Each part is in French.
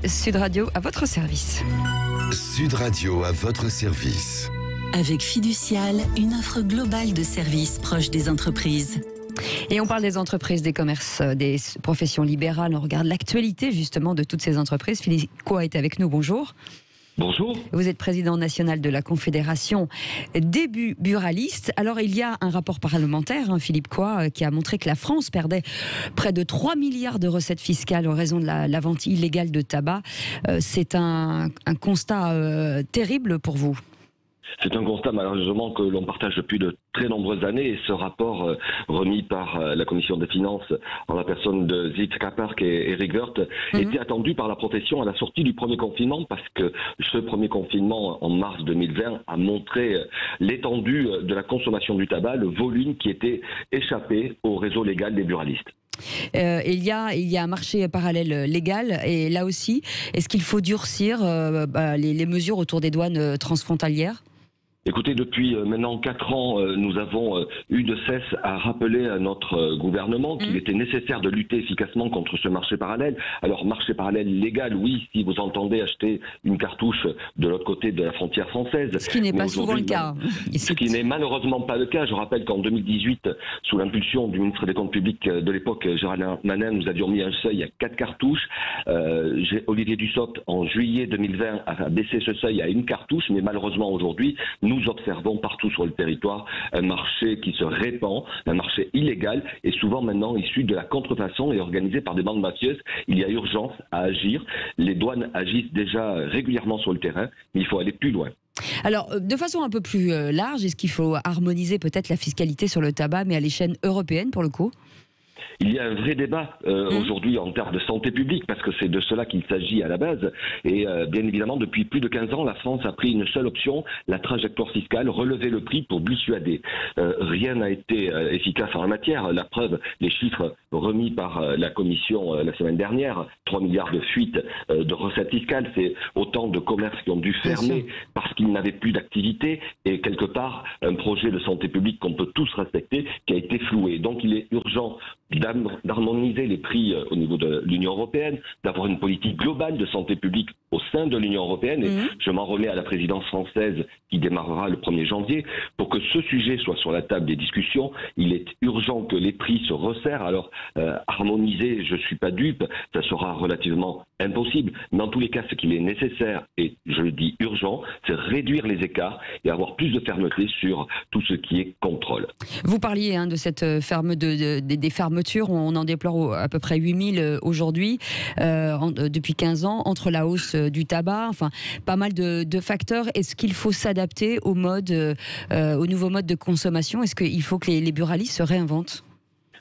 Sud Radio à votre service. Sud Radio à votre service. Avec Fiducial, une offre globale de services proches des entreprises. Et on parle des entreprises, des commerces, des professions libérales. On regarde l'actualité justement de toutes ces entreprises. Philippe Coy est avec nous, bonjour. Bonjour. Vous êtes président national de la Confédération des buralistes. Alors il y a un rapport parlementaire, Philippe Coy, qui a montré que la France perdait près de 3 milliards de recettes fiscales en raison de la vente illégale de tabac. C'est un constat terrible pour vous. C'est un constat malheureusement que l'on partage depuis de très nombreuses années, et ce rapport remis par la Commission des Finances en la personne de Ziet Kapark et Eric Wirth était attendu par la profession à la sortie du premier confinement, parce que ce premier confinement en mars 2020 a montré l'étendue de la consommation du tabac, le volume qui était échappé au réseau légal des buralistes. Il y a un marché parallèle légal, et là aussi, est-ce qu'il faut durcir les mesures autour des douanes transfrontalières ? Écoutez, depuis maintenant 4 ans, nous avons eu de cesse à rappeler à notre gouvernement qu'il était nécessaire de lutter efficacement contre ce marché parallèle. Alors, marché parallèle légal, oui, si vous entendez acheter une cartouche de l'autre côté de la frontière française. Ce qui n'est pas souvent le cas. Ce qui n'est malheureusement pas le cas. Je rappelle qu'en 2018, sous l'impulsion du ministre des Comptes publics de l'époque, Gérald Manin, nous avions mis un seuil à 4 cartouches. Olivier Dussopt, en juillet 2020, a baissé ce seuil à 1 cartouche, mais malheureusement aujourd'hui, nous observons partout sur le territoire un marché qui se répand, un marché illégal et souvent maintenant issu de la contrefaçon et organisé par des bandes mafieuses. Il y a urgence à agir. Les douanes agissent déjà régulièrement sur le terrain, mais il faut aller plus loin. Alors, de façon un peu plus large, est-ce qu'il faut harmoniser peut-être la fiscalité sur le tabac, mais à l'échelle européenne pour le coup ? Il y a un vrai débat aujourd'hui en termes de santé publique, parce que c'est de cela qu'il s'agit à la base. Et bien évidemment, depuis plus de 15 ans, la France a pris une seule option, la trajectoire fiscale, relever le prix pour dissuader. Rien n'a été efficace en la matière. La preuve, les chiffres remis par la Commission la semaine dernière, 3 milliards de fuites de recettes fiscales, c'est autant de commerces qui ont dû fermer parce qu'ils n'avaient plus d'activité, et quelque part, un projet de santé publique qu'on peut tous respecter qui a été floué. Donc il est urgent d'harmoniser les prix au niveau de l'Union européenne, d'avoir une politique globale de santé publique au sein de l'Union européenne, et je m'en remets à la présidence française qui démarrera le 1er janvier. Pour que ce sujet soit sur la table des discussions, il est urgent que les prix se resserrent. Alors, harmoniser, je ne suis pas dupe, ça sera relativement impossible. Mais dans tous les cas, ce qu'il est nécessaire, et je le dis urgent, c'est réduire les écarts et avoir plus de fermeté sur tout ce qui est contrôle. Vous parliez de cette des fermetures, on en déplore à peu près 8000 aujourd'hui, depuis 15 ans, entre la hausse du tabac, enfin pas mal de facteurs. Est-ce qu'il faut s'adapter au nouveau mode de consommation ? Est-ce qu'il faut que les buralistes se réinventent ?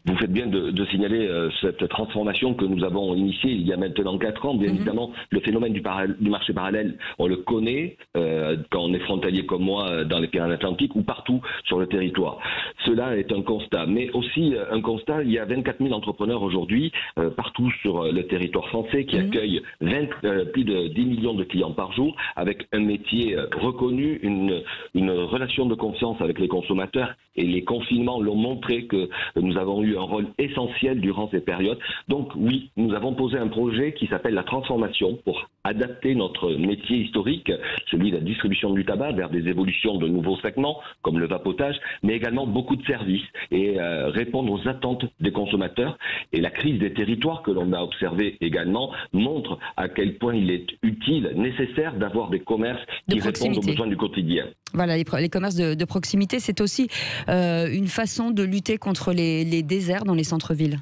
Vous faites bien de signaler cette transformation que nous avons initiée il y a maintenant 4 ans. Bien évidemment, le phénomène du marché parallèle, on le connaît quand on est frontalier comme moi dans les Pyrénées-Atlantiques ou partout sur le territoire. Cela est un constat. Mais aussi un constat, il y a 24 000 entrepreneurs aujourd'hui partout sur le territoire français qui accueillent plus de 10 millions de clients par jour, avec un métier reconnu, une relation de confiance avec les consommateurs. Et les confinements l'ont montré que nous avons eu un rôle essentiel durant ces périodes. Donc oui, nous avons posé un projet qui s'appelle la transformation pour adapter notre métier historique, celui de la distribution du tabac, vers des évolutions de nouveaux segments comme le vapotage, mais également beaucoup de services, et répondre aux attentes des consommateurs. Et la crise des territoires que l'on a observée également montre à quel point il est utile, nécessaire d'avoir des commerces qui répondent aux besoins du quotidien. Voilà, les commerces de proximité, c'est aussi une façon de lutter contre les déserts dans les centres-villes.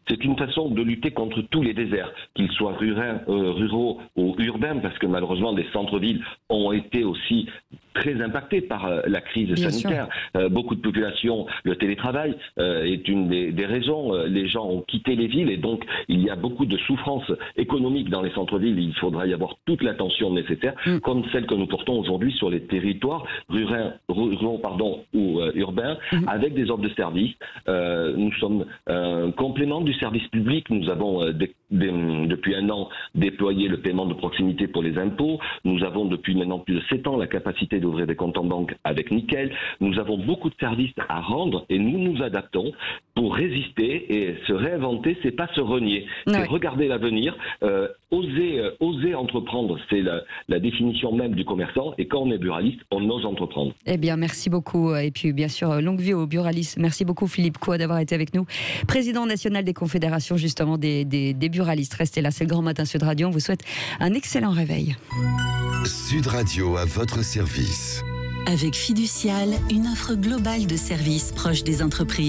C'est une façon de lutter contre tous les déserts, qu'ils soient ruraux ou urbains, parce que malheureusement, les centres-villes ont été aussi très impactés par la crise sanitaire. Beaucoup de populations, le télétravail est une des raisons. Les gens ont quitté les villes, et donc il y a beaucoup de souffrances économiques dans les centres-villes. Il faudra y avoir toute l'attention nécessaire, comme celle que nous portons aujourd'hui sur les territoires ruraux ou urbains, avec des offres de services. Nous sommes un complément du service public. Nous avons depuis 1 an déployé le paiement de proximité pour les impôts. Nous avons depuis maintenant plus de 7 ans la capacité d'ouvrir des comptes en banque avec Nickel. Nous avons beaucoup de services à rendre, et nous nous adaptons pour résister et se réinventer, c'est pas se renier, c'est regarder l'avenir, oser entreprendre, c'est la définition même du commerçant. Et quand on est buraliste, on ose entreprendre. Eh bien, merci beaucoup. Et puis, bien sûr, longue vie aux buralistes. Merci beaucoup, Philippe Coua, d'avoir été avec nous. Président national des confédérations, justement, des buralistes. Restez là, c'est le Grand Matin Sud Radio. On vous souhaite un excellent réveil. Sud Radio à votre service. Avec Fiducial, une offre globale de services proches des entreprises.